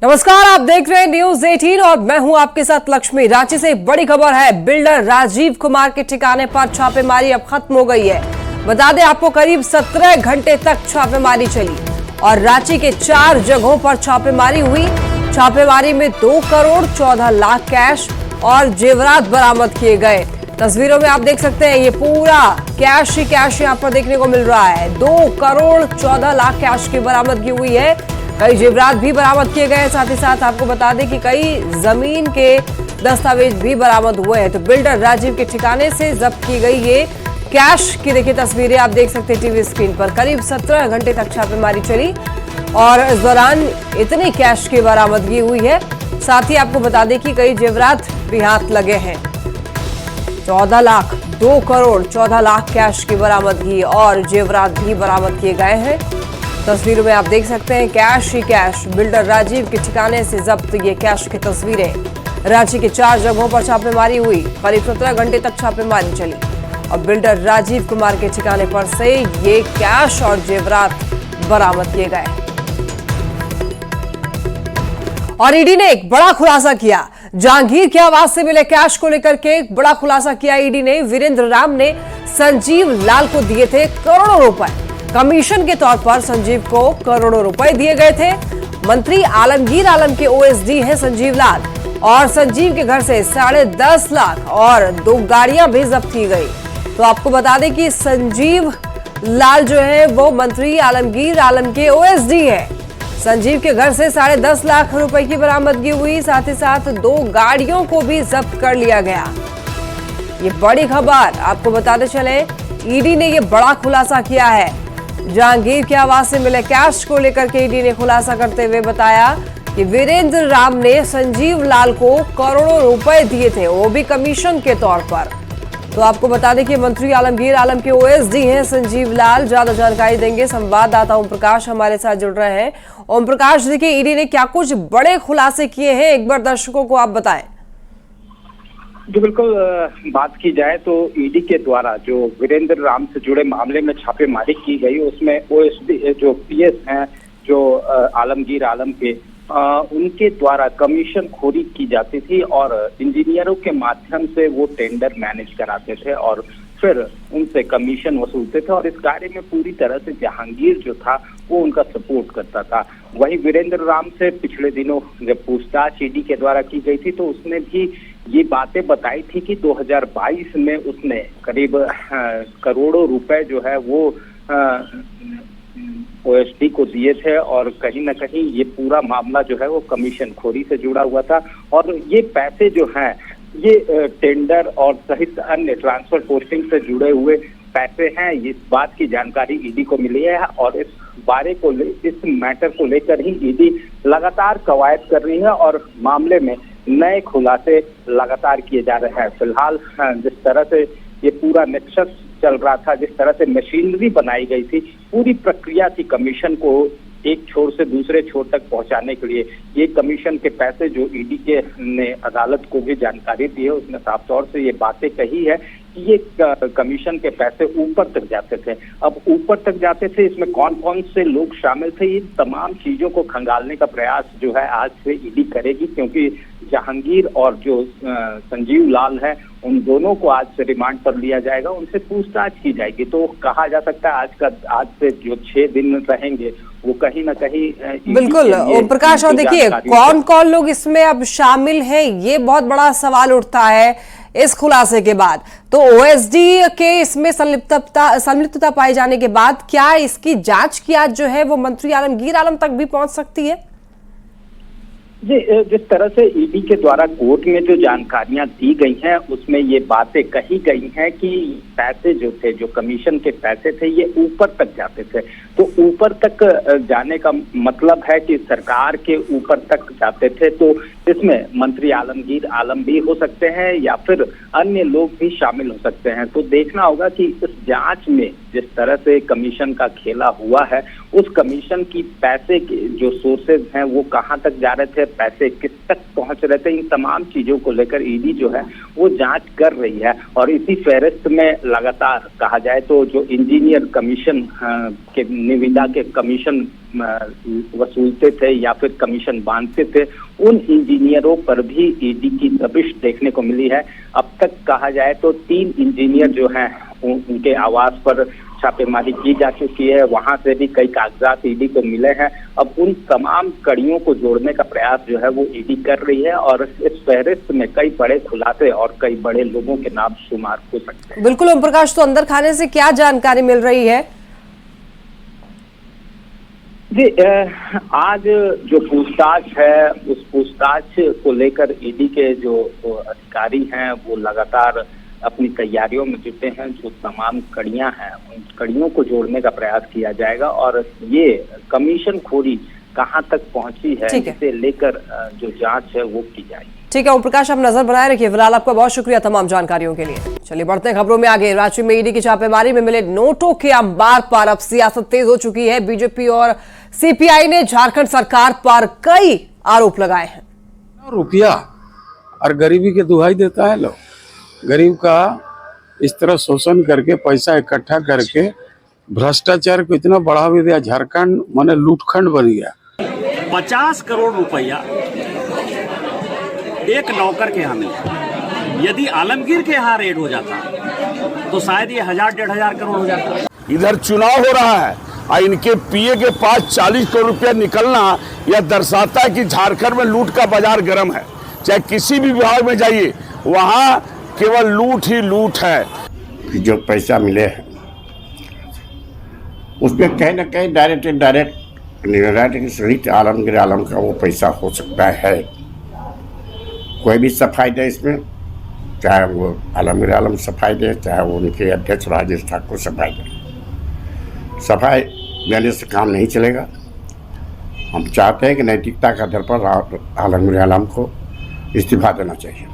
नमस्कार, आप देख रहे हैं न्यूज 18 और मैं हूं आपके साथ लक्ष्मी। रांची से एक बड़ी खबर है। बिल्डर राजीव कुमार के ठिकाने पर छापेमारी अब खत्म हो गई है। बता दें आपको, करीब 17 घंटे तक छापेमारी चली और रांची के 4 जगहों पर छापेमारी हुई। छापेमारी में 2 करोड़ 14 लाख कैश और जेवरात बरामद किए गए। तस्वीरों में आप देख सकते हैं, ये पूरा कैश ही कैश यहाँ पर देखने को मिल रहा है। 2 करोड़ 14 लाख कैश की बरामदगी हुई है। कई जेवरात भी बरामद किए गए। साथ ही साथ आपको बता दें कि कई जमीन के दस्तावेज भी बरामद हुए हैं। तो बिल्डर राजीव के ठिकाने से जब्त की गई ये कैश की देखिए तस्वीरें आप देख सकते हैं टीवी स्क्रीन पर। करीब 17 घंटे तक छापेमारी चली और इस दौरान इतनी कैश की बरामदगी हुई है। साथ ही आपको बता दें कि कई जेवरात भी हाथ लगे हैं। 14 लाख 2 करोड़ 14 लाख कैश की बरामदगी और जेवरात भी बरामद किए गए हैं। तस्वीरों में आप देख सकते हैं कैश ही कैश। बिल्डर राजीव के ठिकाने से जब्त ये कैश की तस्वीरें। रांची के 4 जगहों पर छापेमारी हुई। करीब 17 घंटे तक छापेमारी चली और बिल्डर राजीव कुमार के ठिकाने पर से ये कैश और जेवरात बरामद किए गए। और ईडी ने एक बड़ा खुलासा किया। जहांगीर की आवाज से मिले कैश को लेकर के एक बड़ा खुलासा किया ईडी ने। वीरेंद्र राम ने संजीव लाल को दिए थे करोड़ों रुपए। कमीशन के तौर पर संजीव को करोड़ों रुपए दिए गए थे। मंत्री आलमगीर आलम के ओएसडी हैं संजीव लाल और संजीव के घर से 10.5 लाख और 2 गाड़ियां भी जब्त की गई। तो आपको बता दें कि संजीव लाल जो है वो मंत्री आलमगीर आलम के ओएसडी हैं। संजीव के घर से 10.5 लाख रुपए की बरामदगी हुई। साथ ही साथ 2 गाड़ियों को भी जब्त कर लिया गया। ये बड़ी खबर आपको बताते चले, ईडी ने ये बड़ा खुलासा किया है। जहांगीर की आवाज से मिले कैश को लेकर के ईडी ने खुलासा करते हुए बताया कि वीरेंद्र राम ने संजीव लाल को करोड़ों रुपए दिए थे, वो भी कमीशन के तौर पर। तो आपको बता दें कि मंत्री आलमगीर आलम के ओएसडी हैं संजीव लाल। ज्यादा जानकारी देंगे संवाददाता ओम प्रकाश हमारे साथ जुड़ रहे हैं। ओम प्रकाश, देखिए ईडी ने क्या कुछ बड़े खुलासे किए हैं, एक बार दर्शकों को आप बताएं। जी बिल्कुल, बात की जाए तो ईडी के द्वारा जो वीरेंद्र राम से जुड़े मामले में छापेमारी की गई, उसमें ओएसडी जो पीएस हैं जो आलमगीर आलम के उनके द्वारा कमीशन खोरी की जाती थी और इंजीनियरों के माध्यम से वो टेंडर मैनेज कराते थे और फिर उनसे कमीशन वसूलते थे। और इस कार्य में पूरी तरह से जहांगीर जो था वो उनका सपोर्ट करता था। वहीं वीरेंद्र राम से पिछले दिनों जब पूछताछ ईडी के द्वारा की गई थी तो उसने भी ये बातें बताई थी कि 2022 में उसने करीब करोड़ों रुपए जो है वो ओएसडी को दिए थे और कहीं ना कहीं ये पूरा मामला जो है वो कमीशन खोरी से जुड़ा हुआ था। और ये पैसे जो हैं ये टेंडर और सहित अन्य ट्रांसफर पोस्टिंग से जुड़े हुए पैसे हैं। इस बात की जानकारी ईडी को मिली है और इस मैटर को लेकर ही ईडी लगातार कवायद कर रही है और मामले में नए खुलासे लगातार किए जा रहे हैं। फिलहाल जिस तरह से ये पूरा नेक्सस चल रहा था, जिस तरह से मशीनरी बनाई गई थी, पूरी प्रक्रिया थी कमीशन को एक छोर से दूसरे छोर तक पहुंचाने के लिए, ये कमीशन के पैसे जो ईडी के ने अदालत को भी जानकारी दी है, उसने साफ तौर से ये बातें कही है कि ये कमीशन के पैसे ऊपर तक जाते थे। अब ऊपर तक जाते थे, इसमें कौन कौन से लोग शामिल थे, ये तमाम चीजों को खंगालने का प्रयास जो है आज से ईडी करेगी, क्योंकि जहांगीर और जो संजीव लाल है उन दोनों को आज से रिमांड पर लिया जाएगा, उनसे पूछताछ की जाएगी। तो कहा जा सकता है आज से जो 6 दिन रहेंगे वो कहीं ना कहीं बिल्कुल ओम प्रकाश। और देखिए कौन कौन लोग इसमें अब शामिल हैं, ये बहुत बड़ा सवाल उठता है इस खुलासे के बाद। तो ओएसडी के इसमें संलिप्तता पाए जाने के बाद क्या इसकी जांच की आज जो है वो मंत्री आलमगीर आलम तक भी पहुंच सकती है? जी, जिस तरह से ईडी के द्वारा कोर्ट में जो जानकारियां दी गई हैं उसमें ये बातें कही गई हैं कि पैसे जो थे, जो कमीशन के पैसे थे, ये ऊपर तक जाते थे। तो ऊपर तक जाने का मतलब है कि सरकार के ऊपर तक जाते थे। तो इसमें मंत्री आलमगीर आलम भी हो सकते हैं या फिर अन्य लोग भी शामिल हो सकते हैं। तो देखना होगा कि इस जांच में जिस तरह से कमीशन का खेला हुआ है, उस कमीशन की पैसे के जो सोर्सेज हैं वो कहाँ तक जा रहे थे, पैसे किस तक पहुंच रहे थे, इन तमाम चीजों को लेकर ईडी जो है वो जांच कर रही है। और इसी फेहरिस्त में लगातार कहा जाए तो जो इंजीनियर कमीशन के निविदा के कमीशन वसूलते थे या फिर कमीशन बांधते थे, उन इंजीनियरों पर भी ईडी की दबिश देखने को मिली है। अब तक कहा जाए तो 3 इंजीनियर जो हैं उनके आवास पर छापेमारी की जा चुकी है, वहां से भी कई कागजात ईडी को मिले हैं। अब उन तमाम कड़ियों को जोड़ने का प्रयास जो है वो ईडी कर रही है और इस फहरिस्त में कई बड़े खुलासे और कई बड़े लोगों के नाम शुमार हो सकते हैं। बिल्कुल ओम प्रकाश, तो अंदर खाने से क्या जानकारी मिल रही है? जी, आज जो पूछताछ है उस पूछताछ को लेकर ईडी के जो अधिकारी हैं वो लगातार अपनी तैयारियों में जुटे हैं। जो तमाम कड़ियां हैं उन कड़ियों को जोड़ने का प्रयास किया जाएगा और ये कमीशन खोरी कहां तक पहुंची है इसे लेकर जो जांच है वो की जाएगी। ठीक है ओम प्रकाश, आप नजर बनाए रखिए। फिलहाल आपका बहुत शुक्रिया तमाम जानकारियों के लिए। चलिए बढ़ते हैं खबरों में आगे। राज्य में ईडी की छापेमारी में मिले नोटों के अंबार पर अब सियासत तेज हो चुकी है। बीजेपी और सीपीआई ने झारखंड सरकार पर कई आरोप लगाए हैं। रुपया और गरीबी के दुहाई देता है लोग, गरीब का इस तरह शोषण करके पैसा इकट्ठा करके भ्रष्टाचार को इतना बढ़ावा दिया, झारखंड माने लूटखंड बन गया। 50 करोड़ रुपया एक नौकर के यहाँ मिला, यदि आलमगीर के यहाँ रेड हो जाता तो शायद ये 1000-1500 करोड़ हो जाता। इधर चुनाव हो रहा है और इनके पीए के पास 40 करोड़ रुपया निकलना यह दर्शाता है कि झारखंड में लूट का बाजार गर्म है। चाहे किसी भी विभाग में जाइए वहाँ केवल लूट ही लूट है। जो पैसा मिले हैं उसमें कहीं ना कहीं डायरेक्ट इनडायरेक्ट आलमगीर आलम का वो पैसा हो सकता है। कोई भी सफाई दे इसमें, चाहे वो आलमगीर आलम सफाई दे, चाहे वो उनके अध्यक्ष राजेश ठाकुर सफाई दे। सफाई देने से काम नहीं चलेगा। हम चाहते हैं कि नैतिकता के आधार पर आलमगीर आलम को इस्तीफा देना चाहिए।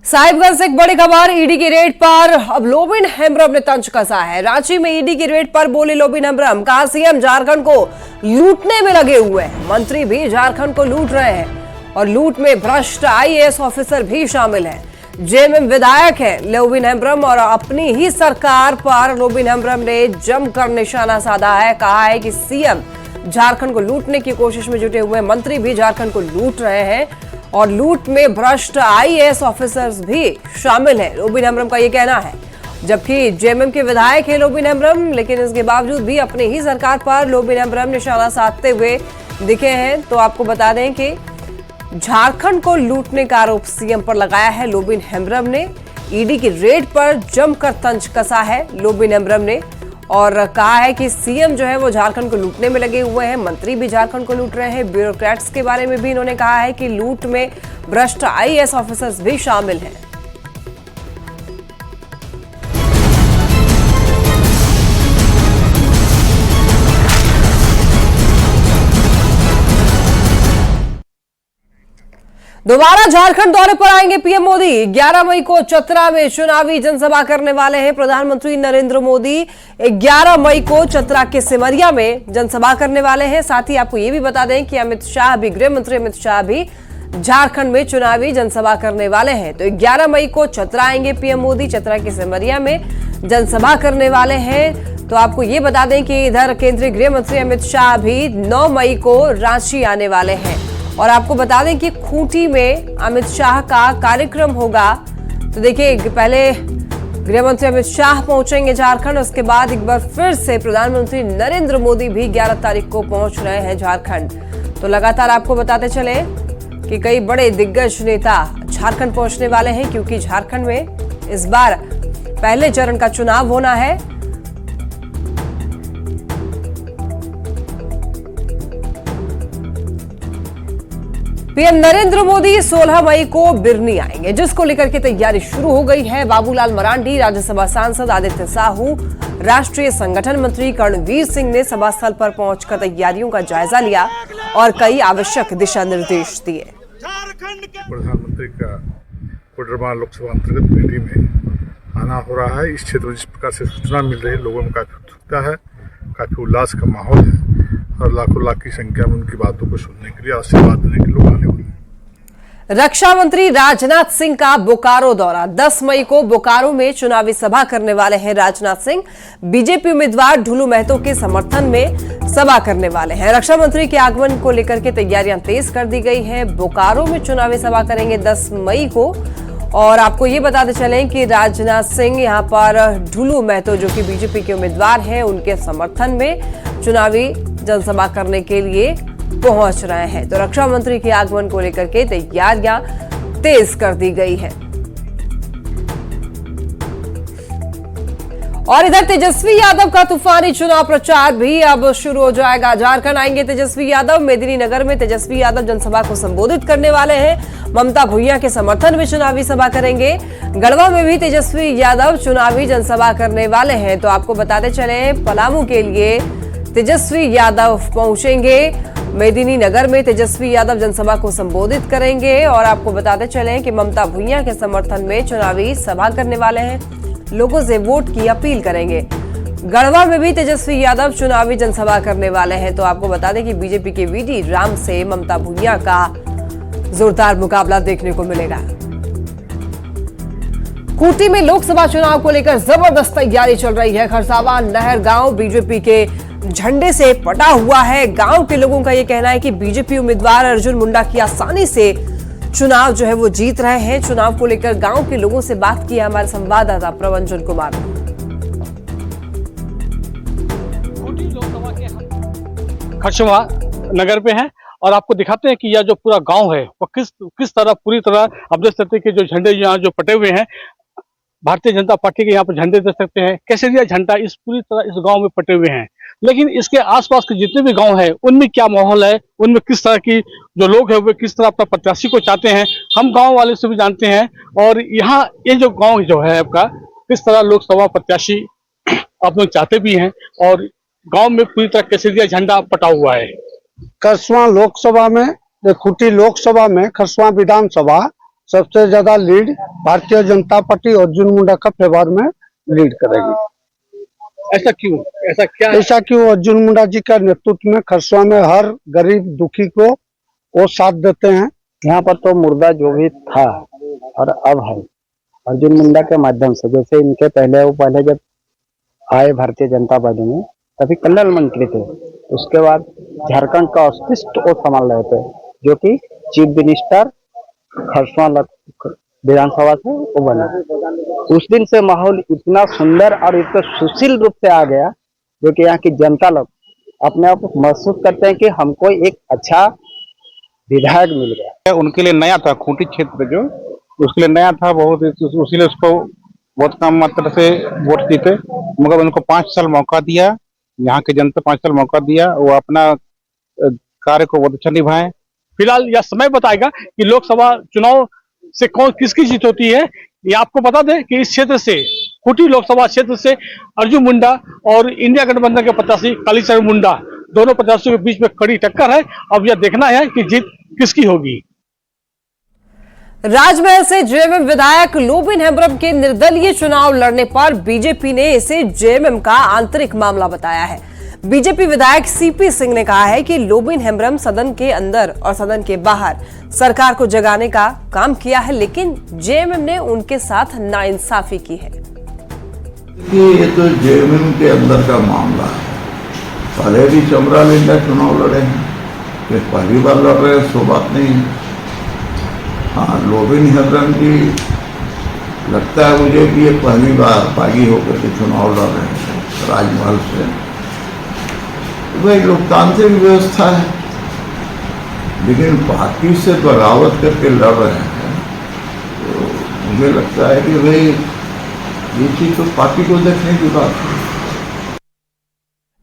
साहिबगंज से एक बड़ी खबर। ईडी की रेड पर अब लोबिन हेम्ब्रम ने तंज कसा है। रांची में ईडी की रेड पर बोले लोबिन हेम्ब्रम, कहा सीएम झारखंड को लूटने में लगे हुए हैं, मंत्री भी झारखंड को लूट रहे हैं और लूट में भ्रष्ट आईएएस ऑफिसर भी शामिल हैं। जेएमएम विधायक है लोबिन हेम्ब्रम और अपनी ही सरकार पर लोबिन हेम्ब्रम ने जमकर निशाना साधा है। कहा है कि सीएम झारखंड को लूटने की कोशिश में जुटे हुए, मंत्री भी झारखंड को लूट रहे हैं और लूट में भ्रष्ट आईएएस ऑफिसर्स भी शामिल हैं, लोबिन हेम्ब्रम का ये कहना है। जबकि जेएमएम के विधायक हैं लोबिन हेम्ब्रम, लेकिन इसके बावजूद भी अपनी ही सरकार पर लोबिन हेम्ब्रम निशाना साधते हुए दिखे हैं। तो आपको बता दें कि झारखंड को लूटने का आरोप सीएम पर लगाया है लोबिन हेम्ब्रम ने। ईडी की रेड पर जमकर तंज कसा है लोबिन हेम्ब्रम ने और कहा है कि सीएम जो है वो झारखंड को लूटने में लगे हुए हैं, मंत्री भी झारखंड को लूट रहे हैं। ब्यूरोक्रेट्स के बारे में भी इन्होंने कहा है कि लूट में भ्रष्ट आईएएस ऑफिसर्स भी शामिल हैं। दोबारा झारखंड दौरे पर आएंगे पीएम मोदी। 11 मई को चतरा में चुनावी जनसभा करने वाले हैं प्रधानमंत्री नरेंद्र मोदी। 11 मई को चतरा के सिमरिया में जनसभा करने वाले हैं। साथ ही आपको यह भी बता दें कि अमित शाह भी, गृह मंत्री अमित शाह भी झारखंड में चुनावी जनसभा करने वाले हैं। तो 11 मई को चतरा आएंगे पीएम मोदी, चतरा के सिमरिया में जनसभा करने वाले हैं। तो आपको ये बता दें कि इधर केंद्रीय गृह मंत्री अमित शाह भी 9 मई को रांची आने वाले हैं। और आपको बता दें कि खूंटी में अमित शाह का कार्यक्रम होगा। तो देखिए, पहले गृह मंत्री अमित शाह पहुंचेंगे झारखंड, उसके बाद एक बार फिर से प्रधानमंत्री नरेंद्र मोदी भी 11 तारीख को पहुंच रहे हैं झारखंड। तो लगातार आपको बताते चले कि कई बड़े दिग्गज नेता झारखंड पहुंचने वाले हैं, क्योंकि झारखंड में इस बार पहले चरण का चुनाव होना है। पीएम नरेंद्र मोदी 16 मई को बिरनी आएंगे, जिसको लेकर के तैयारी शुरू हो गई है। बाबूलाल मरांडी, राज्यसभा सांसद आदित्य साहू, राष्ट्रीय संगठन मंत्री कर्णवीर सिंह ने सभा स्थल पर पहुंचकर तैयारियों का जायजा लिया और कई आवश्यक दिशा निर्देश दिए। प्रधानमंत्री का कोडरमा लोकसभा अंतर्गत बिरनी में आना हो रहा है। इस क्षेत्र में जिस प्रकार से सूचना मिल रही है, लोगों में काफी उत्सुकता है, काफी उल्लास का माहौल है और लाखों लाख की संख्या में उनकी बातों को सुनने के लिए, आशीर्वाद देने के लोग आने वाले हैं। रक्षा मंत्री राजनाथ सिंह का बोकारो दौरा। 10 मई को बोकारो में चुनावी सभा करने वाले हैं राजनाथ सिंह। बीजेपी उम्मीदवार ढुलू महतो के समर्थन में सभा करने वाले हैं। रक्षा मंत्री के आगमन को लेकर के तैयारियां तेज कर दी गई हैं। बोकारो में चुनावी सभा करेंगे 10 मई को। और आपको ये बताते चलें कि राजनाथ सिंह यहां पर ढुलू महतो जो कि बीजेपी के उम्मीदवार हैं उनके समर्थन में चुनावी जनसभा करने के लिए पहुंच रहे हैं। तो रक्षा मंत्री के आगमन को लेकर के तैयारियां तेज कर दी गई है। और इधर तेजस्वी यादव का तूफानी चुनाव प्रचार भी अब शुरू हो जाएगा। झारखंड आएंगे तेजस्वी यादव। मेदिनीनगर में तेजस्वी यादव जनसभा को संबोधित करने वाले हैं। ममता भुइयां के समर्थन में चुनावी सभा करेंगे। गढ़वा में भी तेजस्वी यादव चुनावी जनसभा करने वाले हैं। तो आपको बताते चले पलामू के लिए तेजस्वी यादव पहुंचेंगे। मेदिनीनगर में तेजस्वी यादव जनसभा को संबोधित करेंगे। और आपको बताते चलें कि ममता भुइयां के समर्थन में चुनावी सभा करने वाले हैं। लोगों से वोट की अपील करेंगे। गढ़वा में भी तेजस्वी यादव चुनावी जनसभा करने वाले हैं। तो आपको बता दें कि बीजेपी के वीडी राम से ममता भुइयां का जोरदार मुकाबला देखने को मिलेगा। खूंटी में लोकसभा चुनाव को लेकर जबरदस्त तैयारी चल रही है। खरसावा नहर गांव बीजेपी के झंडे से पटा हुआ है। गांव के लोगों का यह कहना है कि बीजेपी उम्मीदवार अर्जुन मुंडा की आसानी से चुनाव जो है वो जीत रहे हैं। चुनाव को लेकर गांव के लोगों से बात की है हमारे संवाददाता प्रवंजन कुमार। खरसावा नगर पे है और आपको दिखाते हैं कि यह जो पूरा गांव है वो किस तरह पूरी तरह आप देख सकते हैं कि जो झंडे यहाँ जो पटे हुए हैं भारतीय जनता पार्टी के यहाँ पर झंडे देख सकते हैं। केसरिया झंडा इस पूरी तरह इस गांव में पटे हुए हैं। लेकिन इसके आसपास के जितने भी गांव हैं उनमें क्या माहौल है, उनमें किस तरह की जो लोग हैं वो किस तरह अपना प्रत्याशी को चाहते हैं, हम गांव वाले से भी जानते हैं। और यहाँ ये जो गांव जो है आपका किस तरह लोकसभा प्रत्याशी आप लोग चाहते भी हैं और गांव में पूरी तरह केसरिया झंडा पटा हुआ है। खरसावा लोकसभा में, खूंटी लोकसभा में खरसावा विधानसभा सबसे ज्यादा लीड भारतीय जनता पार्टी अर्जुन मुंडा का फेवर में लीड करेगी। ऐसा क्यों? ऐसा क्यों? अर्जुन मुंडा जी का नेतृत्व में खरसावा में हर गरीब दुखी को वो साथ देते हैं। यहाँ पर तो मुर्दा जो भी था और अब है अर्जुन मुंडा के माध्यम से। जैसे इनके पहले जब आए भारतीय जनता पार्टी में तभी कल्याण मंत्री थे। उसके बाद झारखंड का अस्तित्व वो संभाल रहे थे जो कि चीफ मिनिस्टर खरसावा विधानसभा से वो बना। उस दिन से माहौल इतना सुंदर और इतना सुशील रूप से आ गया जो कि यहाँ की जनता लोग अपने आप महसूस करते हैं कि हमको एक अच्छा विधायक मिल गया। उनके लिए नया था, खूंटी क्षेत्र जो उसके लिए नया था बहुत, उसीलिए उसको बहुत कम मात्रा से वोट जीते। मगर उनको 5 साल मौका दिया, यहाँ की जनता 5 साल मौका दिया, वो अपना कार्य को बहुत अच्छा निभाए। फिलहाल यह समय बताएगा कि लोकसभा चुनाव से कौन किसकी जीत होती है। ये आपको बता दें कि इस क्षेत्र से खूंटी लोकसभा क्षेत्र से अर्जुन मुंडा और इंडिया गठबंधन के प्रत्याशी कालीचरण मुंडा दोनों प्रत्याशियों के बीच में कड़ी टक्कर है। अब यह देखना है कि जीत किसकी होगी। राजमहल से जेएमएम विधायक लोबिन हेम्ब्रम के निर्दलीय चुनाव लड़ने पर बीजेपी ने इसे जेएमएम का आंतरिक मामला बताया है। बीजेपी विधायक सीपी सिंह ने कहा है कि लोबिन हेम्ब्रम सदन के अंदर और सदन के बाहर सरकार को जगाने का काम किया है, लेकिन जेएमएम ने उनके साथ नाइंसाफी की है। ये तो जेएमएम के अंदर का मामला है। पहले भी चमरा लिंडा चुनाव लड़े हैं, ये पहली बार लड़ रहे हैं, सो बात नहीं है। हाँ, लोबिन हेम्ब्रम की लगता है मुझे कि ये पहली बार बागी होकर के चुनाव लड़ रहे हैं राजमहल से। वही लोकतांत्रिक व्यवस्था है, लेकिन पार्टी से बगावत करके लड़ रहे हैं। तो मुझे लगता है कि भाई ये चीज तो पार्टी को देखने की बात है।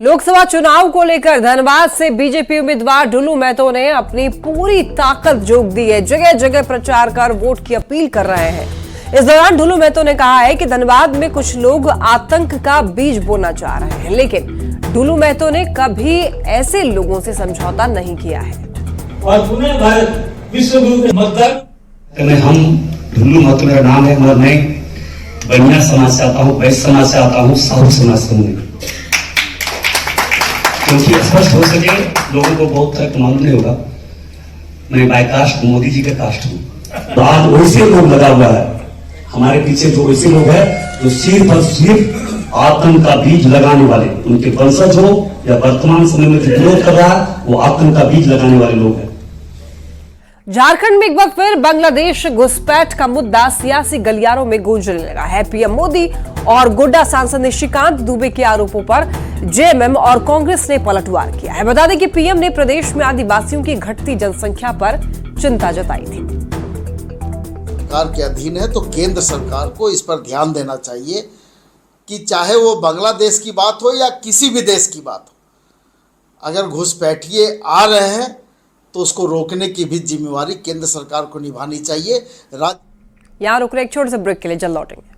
लोकसभा चुनाव को लेकर धनबाद से बीजेपी उम्मीदवार ढुलू महतो ने अपनी पूरी ताकत झोंक दी है। जगह जगह प्रचार कर वोट की अपील कर रहे हैं। इस दौरान ढुलू महतो ने कहा है कि धनबाद में कुछ लोग आतंक का बीज बोना चाह रहे हैं, लेकिन ढुलू महतो ने कभी ऐसे लोगों से समझौता नहीं किया है। और पुनः भारत विश्व गुरु के मतलब हम ढुलू महतो मेरा नाम है, मगर मैं बढ़िया समाज से आता हूँ, वैश्य समाज से आता हूँ, साधु समाज से हूँ। क्योंकि स्पष्ट हो सके लोगों को बहुत तक मालूम नहीं होगा, मैं बाय कास्ट मोदी जी का कास्ट हूँ। तो आज वैसे लोग लगा हुआ है हमारे पीछे, जो वैसे लोग हैं जो सिर्फ और सिर्फ आतंक का बीज लगाने वाले, उनके वंशज हो या वर्तमान समय में जो विरोध कर रहा है वो आतंक का बीज लगाने वाले लोग हैं। झारखंड में एक बार फिर बांग्लादेश घुसपैठ का मुद्दा सियासी गलियारों में गूंजने लगा है। पीएम मोदी और गोड्डा सांसद निशिकांत दुबे के आरोपों पर जेएमएम और कांग्रेस ने पलटवार किया है। बता दें कि पीएम ने प्रदेश में आदिवासियों की घटती जनसंख्या पर चिंता जताई थी। सरकार के अधीन है तो केंद्र सरकार को इस पर ध्यान देना चाहिए कि चाहे वो बांग्लादेश की बात हो या किसी भी देश की बात हो, अगर घुसपैठिए आ रहे हैं तो उसको रोकने की भी जिम्मेवारी केंद्र सरकार को निभानी चाहिए। यहाँ रुक रहे एक छोटे से ब्रेक के लिए, जल्द लौटेंगे।